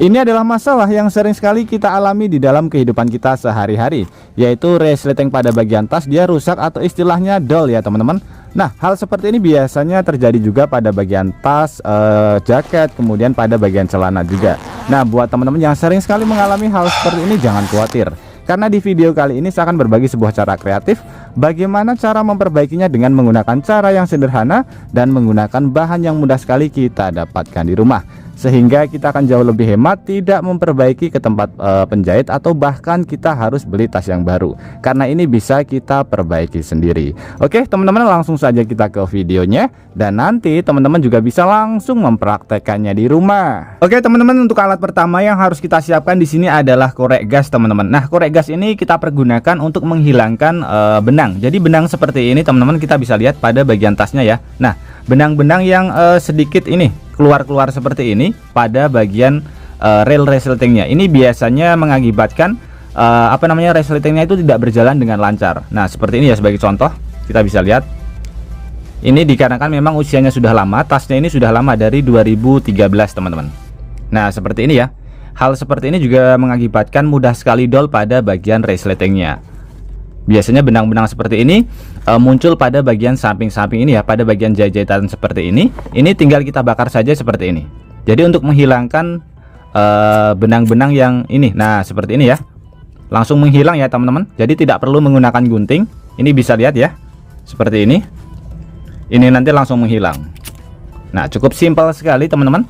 Ini adalah masalah yang sering sekali kita alami di dalam kehidupan kita sehari-hari, yaitu resleting pada bagian tas dia rusak atau istilahnya dol ya teman-teman. Nah, hal seperti ini biasanya terjadi juga pada bagian tas, jaket, kemudian pada bagian celana juga. Nah, buat teman-teman yang sering sekali mengalami hal seperti ini, jangan khawatir, karena di video kali ini saya akan berbagi sebuah cara kreatif bagaimana cara memperbaikinya dengan menggunakan cara yang sederhana dan menggunakan bahan yang mudah sekali kita dapatkan di rumah, sehingga kita akan jauh lebih hemat, tidak memperbaiki ke tempat penjahit atau bahkan kita harus beli tas yang baru, karena ini bisa kita perbaiki sendiri. Oke teman-teman, langsung saja kita ke videonya dan nanti teman-teman juga bisa langsung mempraktekannya di rumah. Oke teman-teman, untuk alat pertama yang harus kita siapkan di sini adalah korek gas teman-teman. Nah, korek gas ini kita pergunakan untuk menghilangkan benang. Jadi benang seperti ini teman-teman kita bisa lihat pada bagian tasnya ya. Nah, benang-benang yang sedikit ini keluar-keluar seperti ini pada bagian rel resletingnya, ini biasanya mengakibatkan resletingnya itu tidak berjalan dengan lancar. Nah, seperti ini ya, sebagai contoh kita bisa lihat ini dikarenakan memang usianya sudah lama, tasnya ini sudah lama dari 2013 teman-teman. Nah, seperti ini ya. Hal seperti ini juga mengakibatkan mudah sekali dol pada bagian resletingnya. Biasanya benang-benang seperti ini muncul pada bagian samping-samping ini ya, pada bagian jahitan seperti ini. Ini tinggal kita bakar saja seperti ini. Jadi untuk menghilangkan benang-benang yang ini, nah seperti ini ya, langsung menghilang ya teman-teman. Jadi tidak perlu menggunakan gunting. Ini bisa lihat ya, seperti ini. Ini nanti langsung menghilang. Nah, cukup simpel sekali teman-teman.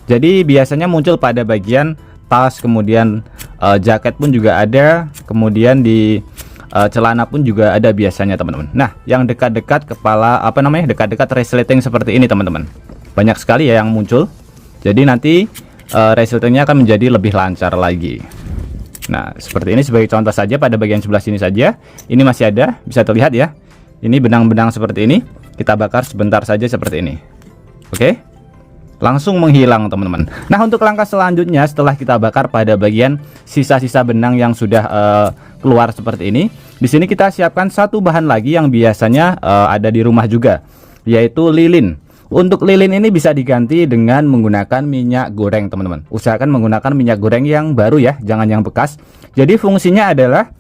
Jadi biasanya muncul pada bagian tas, kemudian jaket pun juga ada, kemudian di celana pun juga ada biasanya teman-teman. Nah, yang dekat-dekat kepala dekat-dekat resleting seperti ini teman-teman, banyak sekali ya yang muncul. Jadi nanti resletingnya akan menjadi lebih lancar lagi. Nah, seperti ini sebagai contoh saja pada bagian sebelah sini saja. Ini masih ada, bisa terlihat ya. Ini benang-benang seperti ini, kita bakar sebentar saja seperti ini. Oke, langsung menghilang teman-teman. Nah, untuk langkah selanjutnya setelah kita bakar pada bagian sisa-sisa benang yang sudah keluar seperti ini, di sini kita siapkan satu bahan lagi yang biasanya ada di rumah juga, yaitu lilin. Untuk lilin ini bisa diganti dengan menggunakan minyak goreng teman-teman. Usahakan menggunakan minyak goreng yang baru ya, jangan yang bekas. Jadi fungsinya adalah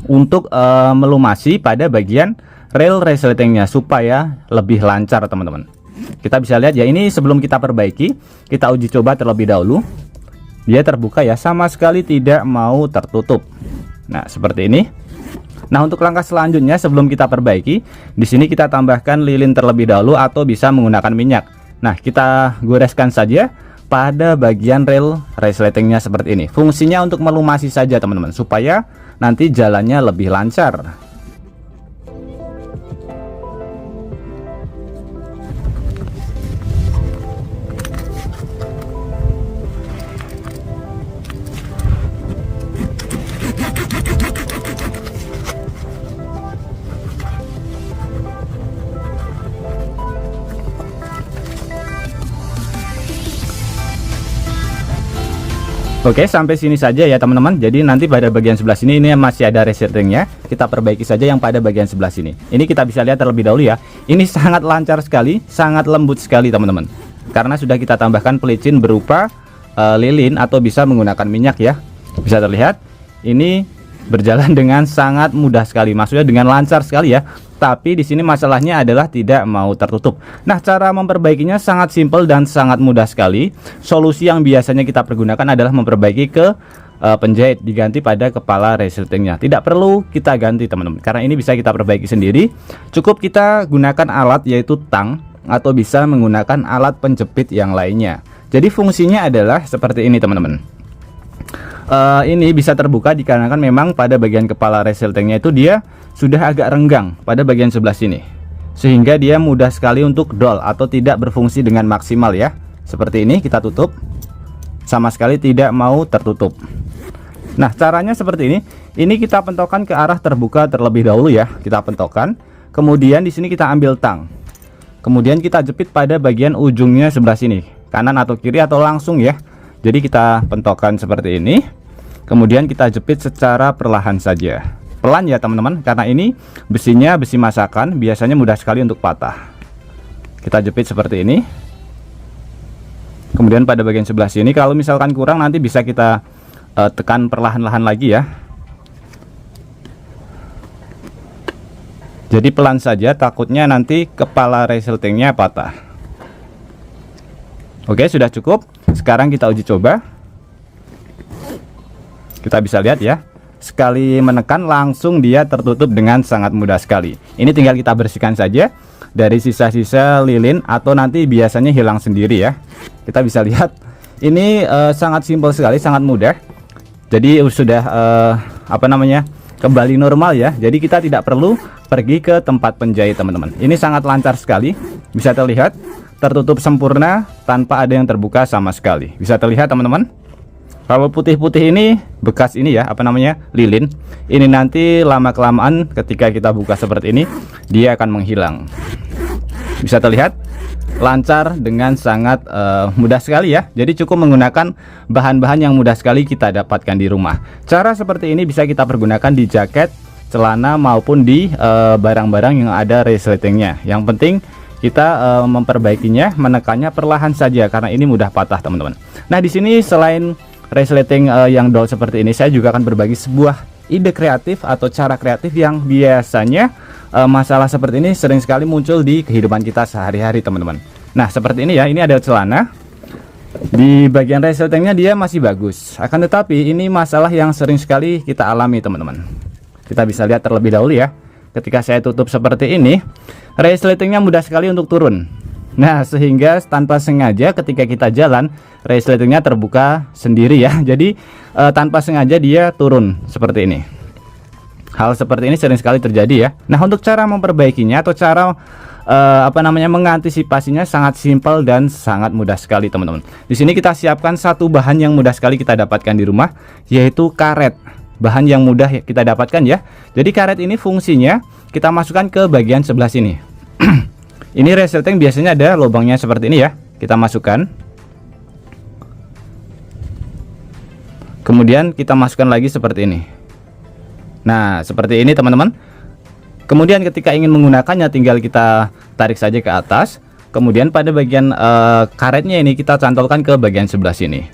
untuk melumasi pada bagian rel resletingnya supaya lebih lancar teman-teman. Kita bisa lihat ya, ini sebelum kita perbaiki, kita uji coba terlebih dahulu. Dia terbuka ya, sama sekali tidak mau tertutup. Nah, seperti ini. Nah, untuk langkah selanjutnya sebelum kita perbaiki, di sini kita tambahkan lilin terlebih dahulu atau bisa menggunakan minyak. Nah, kita goreskan saja pada bagian rel resletingnya seperti ini. Fungsinya untuk melumasi saja teman-teman, supaya nanti jalannya lebih lancar. Oke, sampai sini saja ya teman-teman. Jadi nanti pada bagian sebelah sini ini masih ada resletingnya. Kita perbaiki saja yang pada bagian sebelah sini. Ini kita bisa lihat terlebih dahulu ya. Ini sangat lancar sekali, sangat lembut sekali teman-teman. Karena sudah kita tambahkan pelicin berupa lilin atau bisa menggunakan minyak ya. Bisa terlihat ini berjalan dengan sangat mudah sekali. Maksudnya dengan lancar sekali ya. Tapi di sini masalahnya adalah tidak mau tertutup. Nah, cara memperbaikinya sangat simpel dan sangat mudah sekali. Solusi yang biasanya kita pergunakan adalah memperbaiki ke penjahit, diganti pada kepala resletingnya. Tidak perlu kita ganti teman-teman, karena ini bisa kita perbaiki sendiri. Cukup kita gunakan alat yaitu tang atau bisa menggunakan alat penjepit yang lainnya. Jadi fungsinya adalah seperti ini teman-teman. Ini bisa terbuka dikarenakan memang pada bagian kepala resletingnya itu dia sudah agak renggang pada bagian sebelah sini, sehingga dia mudah sekali untuk dol atau tidak berfungsi dengan maksimal ya. Seperti ini kita tutup, sama sekali tidak mau tertutup. Nah, caranya seperti ini. Ini kita pentokkan ke arah terbuka terlebih dahulu ya. Kita pentokkan, kemudian di sini kita ambil tang, kemudian kita jepit pada bagian ujungnya sebelah sini, kanan atau kiri atau langsung ya. Jadi kita pentokkan seperti ini, kemudian kita jepit secara perlahan saja, pelan ya teman-teman, karena ini besinya besi masakan, biasanya mudah sekali untuk patah. Kita jepit seperti ini. Kemudian pada bagian sebelah sini kalau misalkan kurang nanti bisa kita tekan perlahan-lahan lagi ya. Jadi pelan saja, takutnya nanti kepala resletingnya patah. Oke, sudah cukup. Sekarang kita uji coba. Kita bisa lihat ya, sekali menekan langsung dia tertutup dengan sangat mudah sekali. Ini tinggal kita bersihkan saja dari sisa-sisa lilin atau nanti biasanya hilang sendiri ya. Kita bisa lihat ini sangat simpel sekali, sangat mudah. Jadi sudah kembali normal ya. Jadi kita tidak perlu pergi ke tempat penjahit teman-teman. Ini sangat lancar sekali, bisa terlihat tertutup sempurna tanpa ada yang terbuka sama sekali. Bisa terlihat teman-teman. Kalau putih-putih ini bekas ini ya, lilin. Ini nanti lama-kelamaan ketika kita buka seperti ini dia akan menghilang. Bisa terlihat lancar dengan sangat mudah sekali ya. Jadi cukup menggunakan bahan-bahan yang mudah sekali kita dapatkan di rumah. Cara seperti ini bisa kita pergunakan di jaket, celana maupun di barang-barang yang ada resletingnya. Yang penting kita memperbaikinya, menekannya perlahan saja karena ini mudah patah teman-teman. Nah di sini selain resleting yang doll seperti ini, saya juga akan berbagi sebuah ide kreatif atau cara kreatif yang biasanya masalah seperti ini sering sekali muncul di kehidupan kita sehari-hari teman-teman. Nah seperti ini ya, ini ada celana. Di bagian resletingnya dia masih bagus, akan tetapi ini masalah yang sering sekali kita alami teman-teman. Kita bisa lihat terlebih dahulu ya. Ketika saya tutup seperti ini, resletingnya mudah sekali untuk turun. Nah sehingga tanpa sengaja ketika kita jalan, resletingnya terbuka sendiri ya. Jadi tanpa sengaja dia turun seperti ini. Hal seperti ini sering sekali terjadi ya. Nah untuk cara memperbaikinya atau cara mengantisipasinya sangat simpel dan sangat mudah sekali teman-teman. Di sini kita siapkan satu bahan yang mudah sekali kita dapatkan di rumah, yaitu karet. Bahan yang mudah kita dapatkan ya. Jadi karet ini fungsinya kita masukkan ke bagian sebelah sini. Ini resleting biasanya ada lubangnya seperti ini ya. Kita masukkan. Kemudian kita masukkan lagi seperti ini. Nah seperti ini teman-teman. Kemudian ketika ingin menggunakannya tinggal kita tarik saja ke atas. Kemudian pada bagian karetnya ini kita cantolkan ke bagian sebelah sini.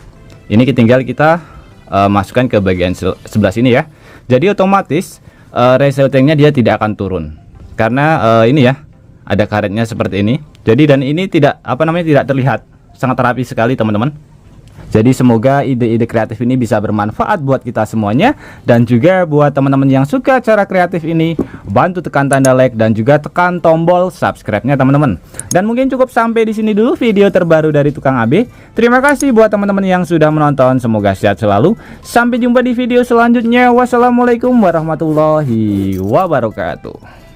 Ini tinggal kita masukkan ke bagian sebelah sini ya. Jadi otomatis resletingnya dia tidak akan turun karena ini ya ada karetnya seperti ini. Jadi dan ini tidak tidak terlihat, sangat rapi sekali teman-teman. Jadi semoga ide-ide kreatif ini bisa bermanfaat buat kita semuanya. Dan juga buat teman-teman yang suka cara kreatif ini, bantu tekan tanda like dan juga tekan tombol subscribe-nya teman-teman. Dan mungkin cukup sampai di sini dulu video terbaru dari Tukang AB. Terima kasih buat teman-teman yang sudah menonton. Semoga sehat selalu. Sampai jumpa di video selanjutnya. Wassalamualaikum warahmatullahi wabarakatuh.